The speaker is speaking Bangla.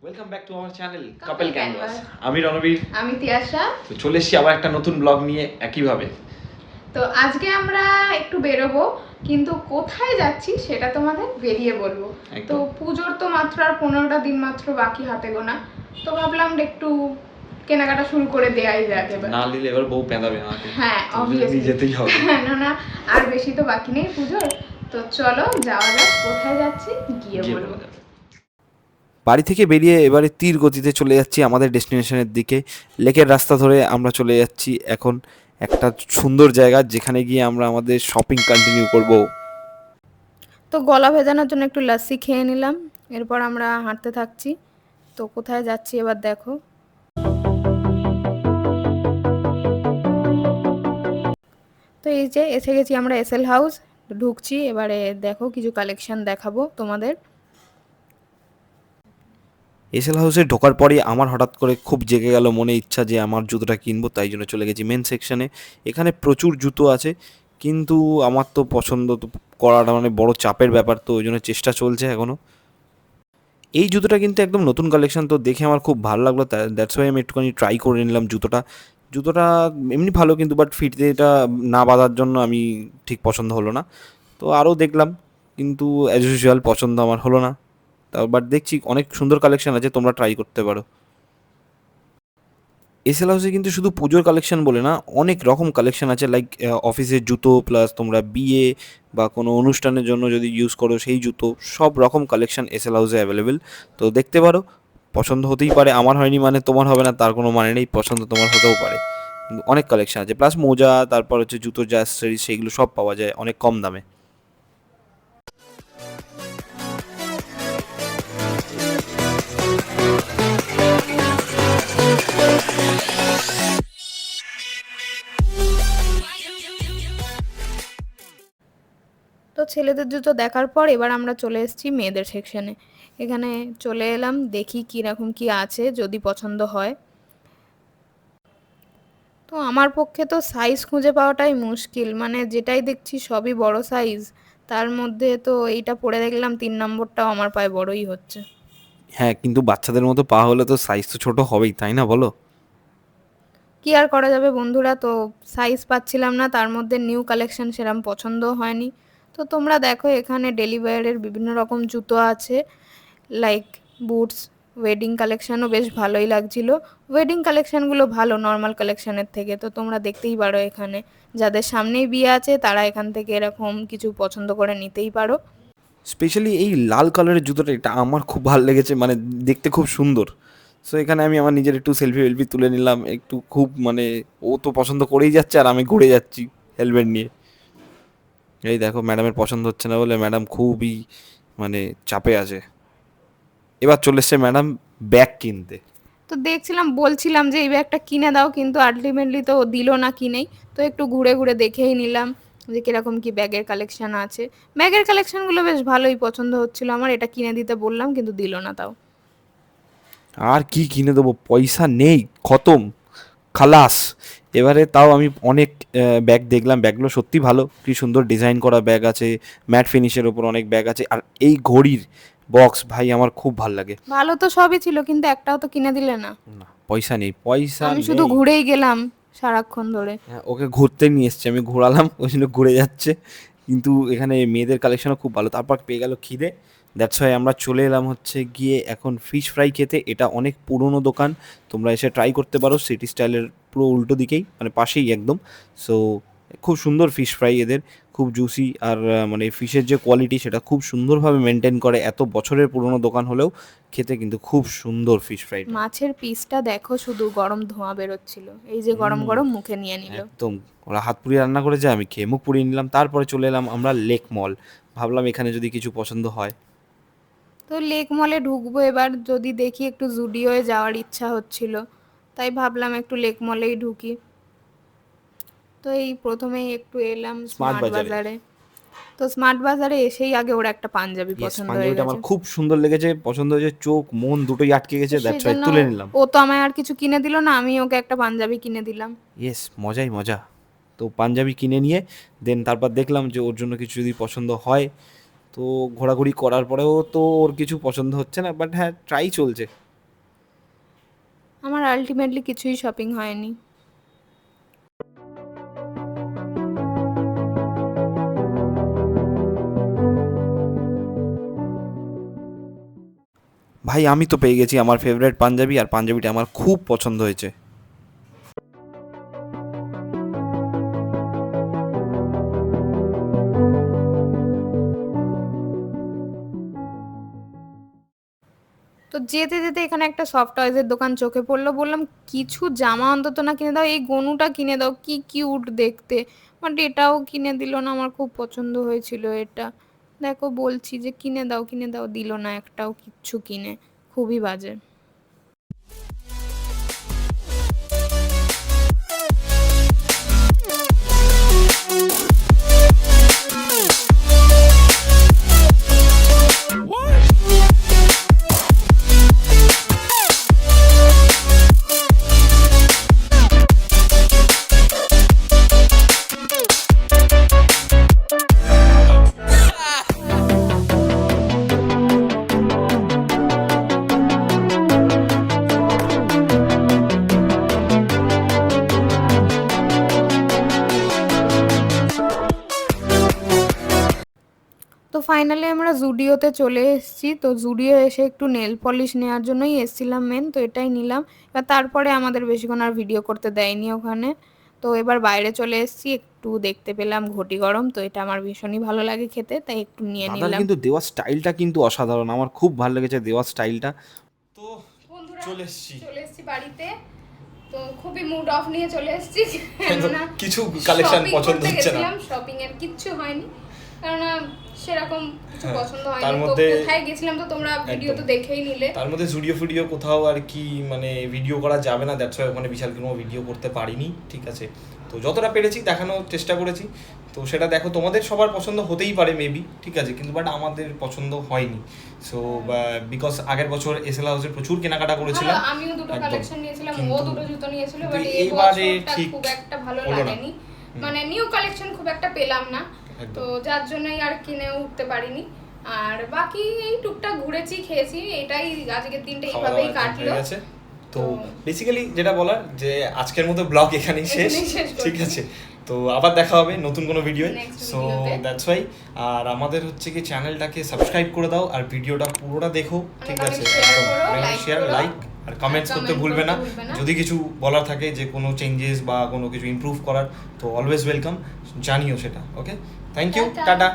Welcome back to our channel Couple couple canvas. Canvas। আমি রণবীর, আমি তিয়াশা। তো চলে এসেছি আবার একটা নতুন ব্লগ নিয়ে একইভাবে। তো আজকে আমরা একটু বেরোবো, কিন্তু কোথায় যাচ্ছি সেটা তোমাদের বেরিয়ে বলবো। তো একদম। পুজোর তো মাত্র আর 15টা দিন মাত্র বাকি হাতে গোনা, তো ভাবলাম একটু কেনাকাটা শুরু করে দেয়াই যাক এবার। না নিলে এবার বউ পেঁদাবে আমাকে। হ্যাঁ তো অবভিয়াসলি নিয়ে যেতেই হবে। না না, আর বেশি তো বাকি নেই পুজোর। তো চলো যাওয়া যাক, কোথায় যাচ্ছি গিয়ে গিয়ে বলবো। বলা যাবে। বাড়ি থেকে বেরিয়ে এবারে তীর গতিতে চলে যাচ্ছি আমাদের ডেস্টিনেশনের দিকে। লেকের রাস্তা ধরে আমরা চলে যাচ্ছি এখন একটা সুন্দর জায়গা, যেখানে গিয়ে আমরা আমাদের শপিং কন্টিনিউ করব। তো গলা ভেজানোর জন্য একটু লাস্সি খেয়ে নিলাম, এরপর আমরা হাঁটতে থাকছি। তো কোথায় যাচ্ছি এবার দেখো। তো এই যে এসে গেছি আমরা এসএল হাউস, ঢুকছি। এবারে দেখো কিছু কালেকশন দেখাবো তোমাদের। এসএল হাউসে ঢোকার পরেই আমার হঠাৎ করে খুব জেগে গেল মনে ইচ্ছা যে আমার জুতোটা কিনবো, তাই জন্য চলে গেছি মেন সেকশনে। এখানে প্রচুর জুতো আছে, কিন্তু আমার তো পছন্দ তো করাটা মানে বড় চাপের ব্যাপার, তো ওই জন্য চেষ্টা চলছে এখনও। এই জুতোটা কিন্তু একদম নতুন কালেকশন, তো দেখে আমার খুব ভালো লাগলো, দ্যাটস ওয়াই আমি একটুখানি ট্রাই করে নিলাম জুতোটা। জুতোটা এমনি ভালো, কিন্তু বাট ফিটতে এটা না বাঁধার জন্য আমি ঠিক পছন্দ হলো না। তো আরও দেখলাম, কিন্তু অ্যাজ ইউজুয়াল পছন্দ আমার হলো না। তা বাট দেখছি অনেক সুন্দর কালেকশন আছে, তোমরা ট্রাই করতে পারো। এসএল হাউসে কিন্তু শুধু পুজোর কালেকশন বলে না, অনেক রকম কালেকশন আছে, লাইক অফিসের জুতো প্লাস তোমরা বিয়ে বা কোনো অনুষ্ঠানের জন্য যদি ইউজ করো সেই জুতো, সব রকম কালেকশন এসএল হাউসে অ্যাভেলেবেল। তো দেখতে পারো, পছন্দ হতেই পারে। আমার হয়নি মানে তোমার হবে না তার কোনো মানে নেই, পছন্দ তোমার হতেও পারে। কিন্তু অনেক কালেকশন আছে, প্লাস মোজা, তারপর হচ্ছে জুতোর যা অ্যাক্সেসরিজ সেইগুলো সব পাওয়া যায় অনেক কম দামে। তো ছেলেদের জুতো দেখার পর এবার আমরা চলে এসেছি মেয়েদের সেকশনে। এখানে চলে এলাম, দেখি কীরকম কি আছে, যদি পছন্দ হয়। তো আমার পক্ষে তো সাইজ খুঁজে পাওয়াটাই মুশকিল, মানে যেটাই দেখছি সবই বড় সাইজ। তার মধ্যে তো এইটা পরে দেখলাম 3 নম্বরটাও আমার পায়ে বড়ই হচ্ছে। হ্যাঁ, কিন্তু বাচ্চাদের মতো পা হলে তো সাইজ তো ছোট হবেই, তাই না বলো? কি আর করা যাবে বন্ধুরা, তো সাইজ পাচ্ছিলাম না, তার মধ্যে নিউ কালেকশন সেরকম পছন্দও হয়নি। তো তোমরা দেখো এখানে ডেলি ওয়্যারের বিভিন্ন রকম জুতো আছে, লাইক বুটস। ওয়েডিং কালেকশনও বেশ ভালোই লাগছিল। ওয়েডিং কালেকশনগুলো ভালো নর্মাল কালেকশনের থেকে, তো তোমরা দেখতেই পারো এখানে। যাদের সামনেই বিয়ে আছে তারা এখান থেকে এরকম কিছু পছন্দ করে নিতেই পারো। স্পেশালি এই লাল কালারের জুতোটা, এটা আমার খুব ভালো লেগেছে, মানে দেখতে খুব সুন্দর। সো এখানে আমি আমার নিজের একটু সেলফি ওয়েলফি তুলে নিলাম, একটু খুব মানে ও তো পছন্দ করেই যাচ্ছে আর আমি ঘুরে যাচ্ছি হেলমেট নিয়ে। এই দেখো, ম্যাডামের পছন্দ হচ্ছে না বলে ম্যাডাম খুবই মানে চাপে আছে। এবার চলে এসছে ম্যাডাম ব্যাগ কিনতে। তো দেখছিলাম, বলছিলাম যে এই ব্যাগটা কিনে দাও, কিন্তু আলটিমেটলি তো দিল না কিনেই। তো একটু ঘুরে ঘুরে দেখেই নিলাম যে কিরকম কি ব্যাগের কালেকশন আছে। ব্যাগের কালেকশনগুলো বেশ ভালোই পছন্দ হচ্ছিল আমার, এটা কিনে দিতে বললাম কিন্তু দিল না তাও। আর কি কিনে দেবো, পয়সা নেই, খতম, খালাস। এবারে তাও আমি অনেক ব্যাগ দেখলাম, ব্যাগগুলো সত্যি ভালো, কি সুন্দর ডিজাইন করা ব্যাগ আছে, ম্যাট ফিনিশের ওপর অনেক ব্যাগ আছে। আর এই ঘড়ির বক্স ভাই আমার খুব ভাল লাগে। ভালো তো সবই ছিল, কিন্তু একটাও তো কিনে দিলে না। না, পয়সা নেই, পয়সা আমি শুধু নেই। ঘুরেই গেলাম সারাক্ষণ ধরে। হ্যাঁ, ওকে ঘুরতে নিয়ে এসছি, আমি ঘোরালাম, ওই জন্য ঘুরে যাচ্ছে। কিন্তু এখানে মেয়েদের কালেকশনও খুব ভালো। তারপর পেয়ে গেল খিদে, দ্যাটস ওয়াই আমরা চলে এলাম হচ্ছে গিয়ে এখন ফিশ ফ্রাই খেতে। এটা অনেক পুরনো দোকান, তোমরা এসে ট্রাই করতে পারো। সিটি স্টাইলের পুরো উল্টো দিকেই, মানে পাশেই একদম। সো খুব সুন্দর ফিশ ফ্রাই এদের, খুব জুসি। আর মানে ফিশের যে কোয়ালিটি সেটা খুব সুন্দরভাবে মেনটেন করে, এত বছরের পুরনো দোকান হলেও খেতে কিন্তু খুব সুন্দর ফিশ ফ্রাই। মাছের পিসটা দেখো, শুধু গরম ধোঁয়া বেরোচ্ছিল, এই যে গরম গরম মুখে নিয়ে নিল। একদম, ওরা হাত পুড়িয়ে রান্না করেছে, আমি খেয়ে মুখ পুড়িয়ে নিলাম। তারপরে চলে এলাম আমরা লেক মল, ভাবলাম এখানে যদি কিছু পছন্দ হয়। তো লেক মলে ঢুকবো এবার, যদি দেখি একটু জুডিওয়ে যাওয়ার ইচ্ছা হচ্ছিল, তাই ভাবলাম একটু লেক মলেই ঢুকি। তো এই প্রথমেই একটু এলাম স্মার্ট স্মার্ট বাজারে। বাজারে। তো স্মার্ট বাজারে এসেই আগে ওর একটা পাঞ্জাবি ইয়েস, পছন্দ হয়ে পাঞ্জাবিটা গেছে। আমার খুব সুন্দর লেগেছে, পছন্দ হয়েছে, চোখ মন দুটোই আটকে তো গেছে, সেই দ্যাটস ওয়াই জন্য তুলে নিলাম। ও তো আমায় আর কিছু কিনে দিল না, আমি ওকে একটা পাঞ্জাবি কিনে দিলাম। ইয়েস, মজাই মজা। তো পাঞ্জাবি কিনে নিয়ে দেন তারপর দেখলাম যে ওর জন্য কিছু যদি পছন্দ হয়। তো ঘোরাঘুরি করার পরেও তো ওর কিছু পছন্দ হচ্ছে না, বাট হ্যাঁ ট্রাই চলছে। আমার আলটিমেটলি কিছুই শপিং হয়নি। ভাই আমি তো পেয়ে গেছি আমার ফেভারিট পাঞ্জাবি, আর পাঞ্জাবিটা আমার খুব পছন্দ হয়েছে। তো যেতে যেতে এখানে একটা সফট টয়েজের দোকান চোখে পড়লো, বললাম কিছু জামা অন্তত না কিনে দাও, এই গনুটা কিনে দাও, কি কিউট দেখতে, বাট এটাও কিনে দিল না। আমার খুব পছন্দ হয়েছিল এটা, দেখো বলছি যে কিনে দাও, দিল না একটাও কিচ্ছু কিনে, খুবই বাজে। তো ফাইনালি আমরা জুডিওতে চলে এসেছি। তো জুডিও এসে একটু নেল পলিশ নেওয়ার জন্যই এসেছিলাম মেন, তো এটাই নিলাম। এবার তারপরে আমাদের বেশিক্ষণ আর ভিডিও করতে দেয়নি ওখানে। তো এবার বাইরে চলে এসেছি, একটু দেখতে পেলাম ঘটি গরম, তো এটা আমার ভীষণই ভালো লাগে খেতে, তাই একটু নিয়ে দাদার নিলাম। কিন্তু দেওয়ার স্টাইলটা কিন্তু অসাধারণ, আমার খুব ভালো লেগেছে দেওয়ার স্টাইলটা। তো চলে এসেছি বাড়িতে, তো খুবই মুড অফ নিয়ে চলে এসেছি, কিছু কালেকশন পছন্দ হচ্ছে না। শপিং এর কিচ্ছু হয়নি, কারণ সেরকম কিছু পছন্দ হয়নি। তার তো মধ্যে কোথায় গেছিলাম তো তোমরা ভিডিও তো দেখেই নিলে। তার মধ্যে জুডিও কোথাও আর কি মানে ভিডিও করা যাবে না, দ্যাটস ওয়াই ওখানে বিশাল কোনো ভিডিও করতে পারিনি, ঠিক আছে। তো যতটা পেরেছি দেখানোর চেষ্টা করেছি, তো সেটা দেখো তোমাদের সবার পছন্দ হতেই পারে মেবি, ঠিক আছে, কিন্তু বাট আমাদের পছন্দ হয়নি। সো বিকজ আগের বছর এসএল হাউসে প্রচুর কেনাকাটা করেছিলাম, আমিও দুটো একদম। কালেকশন নিয়েছিলাম, ও কিন্তু দুটো জুতো নিয়েছিল, কিন্তু বাট এবারে এবারে ঠিক খুব একটা ভালো হলো না। লাগেনি, মানে নিউ কালেকশন খুব একটা পেলাম না, একদম। তো যার জন্যই আর কিনে উঠতে পারিনি। আর বাকি এই টুকটাক ঘুরেছি, খেয়েছি, এটাই আজকের দিনটা এইভাবেই কাটলো। ঠিক আছে, তো বেসিক্যালি যেটা বলার যে আজকের মতো ব্লগ এখানেই শেষ, ঠিক আছে। তো আবার দেখা হবে নতুন কোনো ভিডিও। সো দ্যাটস ওয়াই, আর আমাদের হচ্ছে কি চ্যানেলটাকে সাবস্ক্রাইব করে দাও, আর ভিডিওটা পুরোটা দেখো, ঠিক আছে, একদম শেয়ার, লাইক আর কমেন্টস করতে ভুলবে না। যদি কিছু বলার থাকে, যে কোনো চেঞ্জেস বা কোনো কিছু ইমপ্রুভ করার, তো অলওয়েজ ওয়েলকাম, জানিও সেটা। ওকে, থ্যাংক ইউ, টাটা।